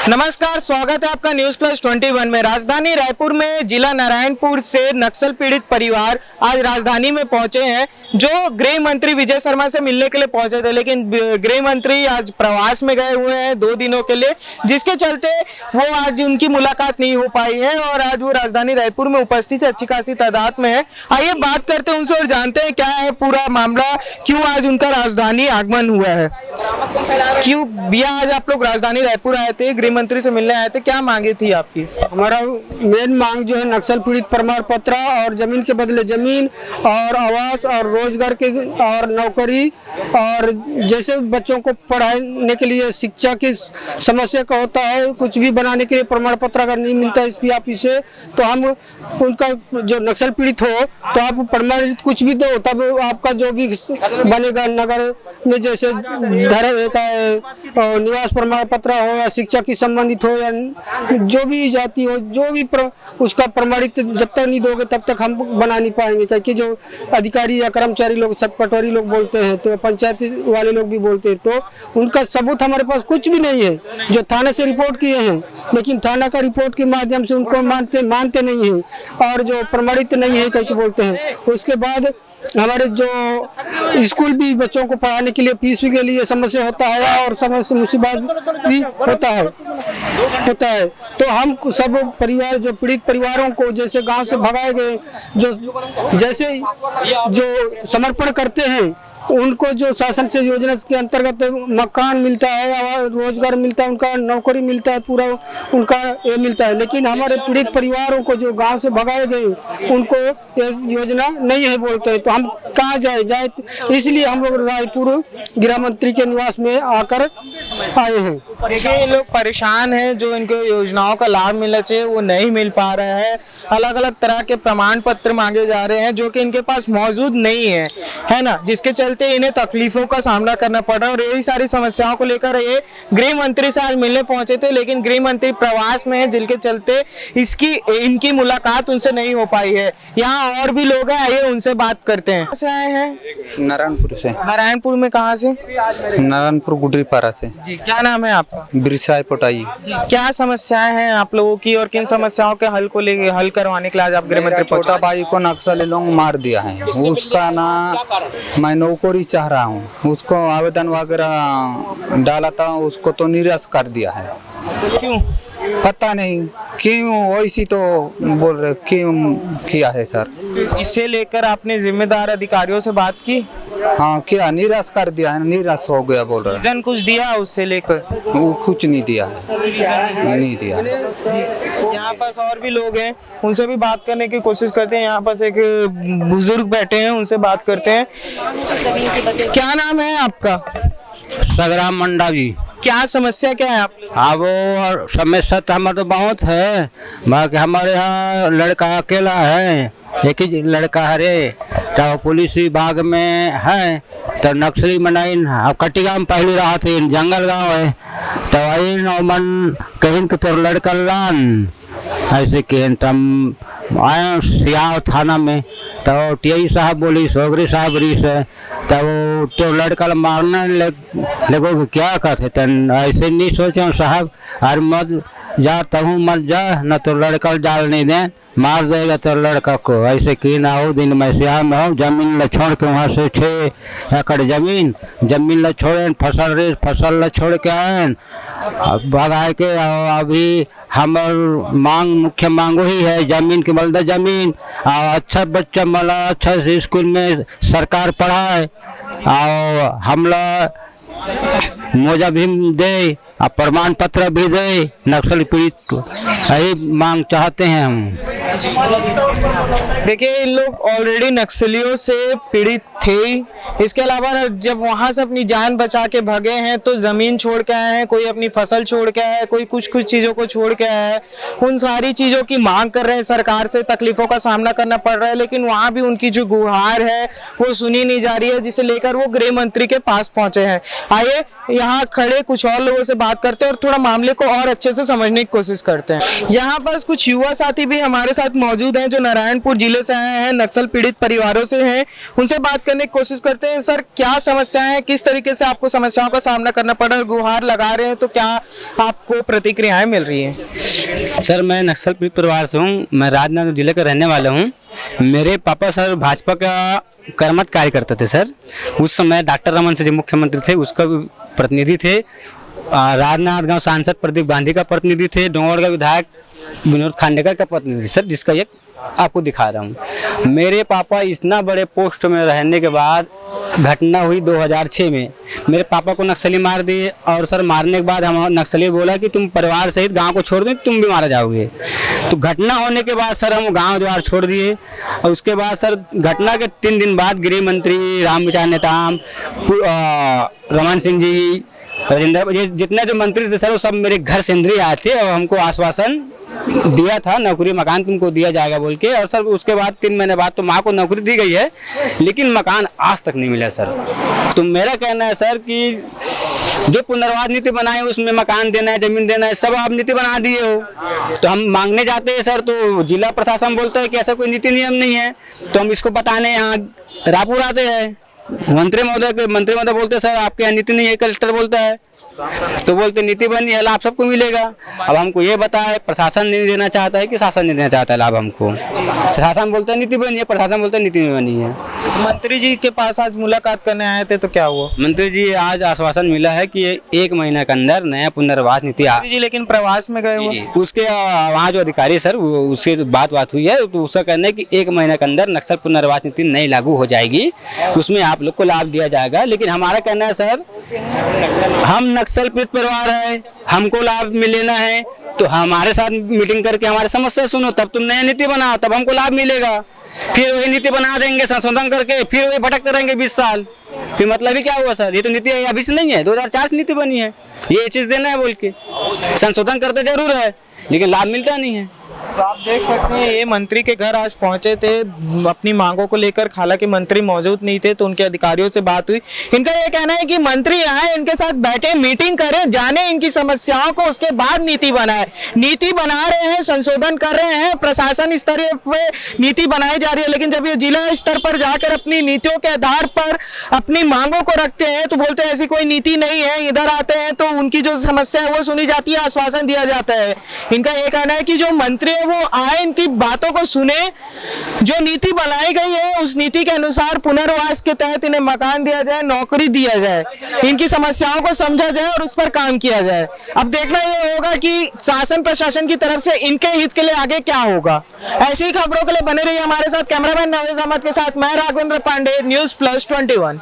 नमस्कार, स्वागत है आपका न्यूज प्लस 21 में। राजधानी रायपुर में जिला नारायणपुर से नक्सल पीड़ित परिवार आज राजधानी में पहुंचे हैं, जो गृह मंत्री विजय शर्मा से मिलने के लिए पहुंचे थे, लेकिन गृह मंत्री आज प्रवास में गए हुए हैं 2 दिनों के लिए, जिसके चलते वो आज उनकी मुलाकात नहीं हो पाई है और आज वो राजधानी रायपुर में उपस्थित है, अच्छी खासी तादाद में है। आइए बात करते हैं उनसे और जानते हैं क्या है पूरा मामला, क्यों आज उनका राजधानी आगमन हुआ है। क्यों भैया आज आप लोग राजधानी रायपुर आए थे, गृह मंत्री से मिलने आए थे, क्या मांगे थी आपकी? हमारा मेन मांग जो है नक्सल पीड़ित प्रमाण पत्र और जमीन के बदले जमीन और आवास और रोजगार के और नौकरी, और जैसे बच्चों को पढ़ाने के लिए शिक्षा की समस्या का होता है, कुछ भी बनाने के लिए प्रमाण पत्र अगर नहीं मिलता है एसपी ऑफिस से, तो हम उनका जो नक्सल पीड़ित हो तो आप प्रमाणित कुछ भी दो, तब आपका जो भी बनेगा नगर में, जैसे निवास प्रमाण पत्र हो या शिक्षा की संबंधित हो या जो भी जाति हो, जो भी उसका प्रमाणित जब तक नहीं दोगे तब तक हम बना नहीं पाएंगे। क्योंकि जो अधिकारी या कर्मचारी लोग सब पटवारी लोग बोलते हैं, तो पंचायत वाले लोग भी बोलते हैं, तो उनका सबूत हमारे पास कुछ भी नहीं है। जो थाने से रिपोर्ट किए हैं, लेकिन थाना का रिपोर्ट के माध्यम से उनको मानते नहीं हैं, और जो प्रमाणित नहीं है करके बोलते हैं। उसके बाद हमारे जो स्कूल भी बच्चों को पढ़ाने के लिए फीस के लिए समस्या होता है और समस्या मुसीबत भी होता है। तो हम सब परिवार जो पीड़ित परिवारों को जैसे गांव से भगाए गए, जो समर्पण करते हैं, उनको जो शासन से योजना के अंतर्गत मकान मिलता है, रोजगार मिलता है, उनका नौकरी मिलता है, पूरा उनका ये मिलता है। लेकिन हमारे पीड़ित परिवारों को जो गांव से भगाए गए उनको ये योजना नहीं है बोलते हैं, तो हम कहाँ जाए। इसलिए हम लोग रायपुर गृह मंत्री के निवास में आकर आए हैं। देखिए, ये लोग परेशान हैं, जो इनको योजनाओं का लाभ मिलना चाहिए वो नहीं मिल पा रहा है। अलग अलग तरह के प्रमाण पत्र मांगे जा रहे हैं जो कि इनके पास मौजूद नहीं है ना, जिसके चलते इन्हें तकलीफों का सामना करना पड़ रहा है। और यही सारी समस्याओं को लेकर ये गृह मंत्री से आज मिलने पहुंचे थे, लेकिन गृह मंत्री प्रवास में है, जिसके चलते इनकी मुलाकात उनसे नहीं हो पाई है। यहाँ और भी लोग हैं, आइए उनसे बात करते हैं। कहाँ से आए हैं? नारायणपुर से। नारायणपुर में कहाँ से? नारायणपुर गुडरीपारा से जी। क्या नाम है आपका? बिरसाई पोटाई जी। क्या समस्याएं हैं आप लोगों की और किन समस्याओं के हल करवाने के लिए आज आप गृह मंत्री पहुंचे? छोटा भाई को नक्सली लोग मार दिया है, उसका ना मैं नौकरी चाह रहा हूँ, उसको आवेदन वगैरह डाला था, उसको तो निराश कर दिया है। क्यों? पता नहीं क्यों, वैसी तो बोल रहे क्यों किया है सर। तो इसे लेकर आपने जिम्मेदार अधिकारियों से बात की? हाँ किया, निराश कर दिया है, निराश हो गया बोल रहे। रीजन कुछ दिया उससे लेकर? वो कुछ नहीं दिया है, नहीं दिया। यहाँ पास और भी लोग हैं, उनसे भी बात करने की कोशिश करते हैं। यहाँ पास एक बुजुर्ग बैठे हैं, उनसे बात करते हैं। क्या नाम है आपका? सगराम मंडा जी। क्या समस्या क्या है आप? अब वो समस्या तो हमारे तो बहुत है, बाकी हमारे यहाँ लड़का अकेला है, एक ही लड़का है रे, तो पुलिस विभाग में है, तो नक्सली मनाइन अब कटिगा में पहले रहा थे, जंगल गांव है, तो वही नौमन कहीं के तो लड़का लान ऐसे कहें, तम आए सियाव थाना में, तो टीआई साहब बोली सोगरी साहब री से, तो लड़का मारने लगो क्या कहते, तन ऐसे नहीं सोचे साहब, अरे मत जा तहूँ मत जा, न तो लड़का जाल नहीं दे, मार देगा तो लड़का को। ऐसे कि ना हो दिन में सियाह में हो, जमीन ल छोड़ के वहाँ से 6 एकड़ जमीन ल छोड़े, फसल ल छोड़ के आए भगाए के। अभी हमार मुख्य मांग वही है, जमीन के बलदा जमीन, और अच्छा बच्चा मला अच्छा से स्कूल में सरकार पढ़ाए, और हमला मोजा भी दे और प्रमाण पत्र भी दे नक्सल पीड़ित को, यही मांग चाहते हैं हम। देखिए, इन लोग ऑलरेडी नक्सलियों से पीड़ित थे। इसके अलावा जब वहां से अपनी जान बचा के भागे हैं तो जमीन छोड़ के आए हैं, कोई अपनी फसल छोड़ के आया है, कोई कुछ चीजों को छोड़ के आया है। उन सारी चीजों की मांग कर रहे हैं, सरकार से तकलीफों का सामना करना पड़ रहा है, लेकिन वहां भी उनकी जो गुहार है वो सुनी नहीं जा रही है, जिसे लेकर वो गृह मंत्री के पास पहुंचे हैं। आइए यहाँ खड़े कुछ और लोगों से बात करते हैं और थोड़ा मामले को और अच्छे से समझने की कोशिश करते हैं। यहाँ पर कुछ युवा साथी भी हमारे साथ मौजूद हैं जो नारायणपुर जिले से आए हैं, नक्सल पीड़ित परिवारों से हैं। उनसे बात करने की कोशिश करते हैं। सर, क्या समस्याएं हैं, किस तरीके से आपको समस्याओं का सामना करना पड़ रहा है? गुहार लगा रहे हैं तो क्या आपको प्रतिक्रियाएं मिल रही हैं? सर, मैं नक्सल पीड़ित परिवार से हूँ। मैं राजनांदगांव जिले का रहने वाला हूँ। मेरे पापा सर भाजपा का कर्मठ कार्य करते थे सर। उस समय डॉक्टर रमन सिंह जी मुख्यमंत्री थे, उसका प्रतिनिधि थे। राजनांदगांव सांसद प्रदीप गांधी का प्रतिनिधि थे। डोंगरगढ़ का विधायक विनोद खांडेकर का प्रतिनिधि सर, जिसका एक आपको दिखा रहा हूँ। मेरे पापा इतना बड़े पोस्ट में रहने के बाद घटना हुई 2006 में। मेरे पापा को नक्सली मार दिए और सर मारने के बाद हम नक्सली बोला कि तुम परिवार सहित गांव को छोड़ दो, तुम भी मारा जाओगे। तो घटना होने के बाद सर हम गांव द्वार छोड़ दिए और उसके बाद सर घटना के 3 दिन बाद गृह मंत्री रामविचार नेताम, रमन सिंह जी, राजेंद्र, ये जितने जो मंत्री थे सर वो सब मेरे घर से इंद्रिय आए थे और हमको आश्वासन दिया था नौकरी मकान तुमको दिया जाएगा बोल के। और सर उसके बाद 3 महीने बाद तो माँ को नौकरी दी गई है, लेकिन मकान आज तक नहीं मिला सर। तो मेरा कहना है सर कि जो पुनर्वास नीति बनाए उसमें मकान देना है, जमीन देना है, सब आप नीति बना दिए हो। तो हम मांगने जाते हैं सर तो जिला प्रशासन बोलता है कि ऐसा कोई नीति नियम नहीं है। तो हम इसको बताने यहाँ रायपुर आते हैं, मंत्री महोदय बोलते हैं सर आपके यहाँ नीति नहीं है। कलेक्टर बोलता है तो बोलते नीति बनी है, लाभ सबको मिलेगा। अब हमको ये बताए प्रशासन नहीं देना चाहता है कि शासन नहीं देना चाहता है लाभ हमको। शासन बोलता है नीति बनी है, प्रशासन बोलता है नीति नहीं बनी है। मंत्री जी के पास आज मुलाकात करने आए थे तो क्या हुआ? मंत्री जी आज आश्वासन मिला है कि 1 महीने के अंदर नया पुनर्वास नीति जी, लेकिन प्रवास में गए हुए उसके वहाँ जो अधिकारी सर उससे बात हुई है तो उसका कहना है कि 1 महीने के अंदर नक्सल पुनर्वास नीति नहीं लागू हो जाएगी, उसमें आप लोग को लाभ दिया जाएगा। लेकिन हमारा कहना है सर हम नक्सल पीड़ित परिवार है, हमको लाभ मिलेना है तो हमारे साथ मीटिंग करके हमारे समस्या सुनो, तब तुम नया नीति बनाओ, तब हमको लाभ मिलेगा। फिर वही नीति बना देंगे संशोधन करके, फिर वही भटकते रहेंगे 20 साल। फिर मतलब ही क्या हुआ सर? ये तो नीति अभी से नहीं है, 2004 नीति बनी है। ये चीज देना है बोल के संशोधन करते जरूर है लेकिन लाभ मिलता नहीं है। तो आप देख सकते हैं ये मंत्री के घर आज पहुंचे थे अपनी मांगों को लेकर। हालांकि मंत्री मौजूद नहीं थे तो उनके अधिकारियों से बात हुई। इनका ये कहना है कि मंत्री आए, इनके साथ बैठे, मीटिंग करें, जाने इनकी समस्याओं को, उसके बाद नीति बनाए। नीति बना रहे हैं, संशोधन कर रहे हैं, प्रशासन स्तर पे नीति बनाई जा रही है, लेकिन जब ये जिला स्तर पर जाकर अपनी नीतियों के आधार पर अपनी मांगों को रखते हैं तो बोलते हैं ऐसी कोई नीति नहीं है। इधर आते हैं तो उनकी जो समस्या है वो सुनी जाती है, आश्वासन दिया जाता है। इनका ये कहना है कि जो मंत्री है वो आए, इनकी बातों को सुने, जो नीति बनाई गई है उस नीति के अनुसार पुनर्वास के तहत इन्हें मकान दिया जाए, नौकरी दिया जाए, इनकी समस्याओं को समझा जाए और उस पर काम किया जाए। अब देखना ये होगा कि शासन प्रशासन की तरफ से इनके हित के लिए आगे क्या होगा। ऐसी खबरों के लिए बने रहिए हमारे साथ। कैमरामैन नवेद अहमद के साथ मैं राघवेंद्र पांडे, न्यूज़ प्लस 21।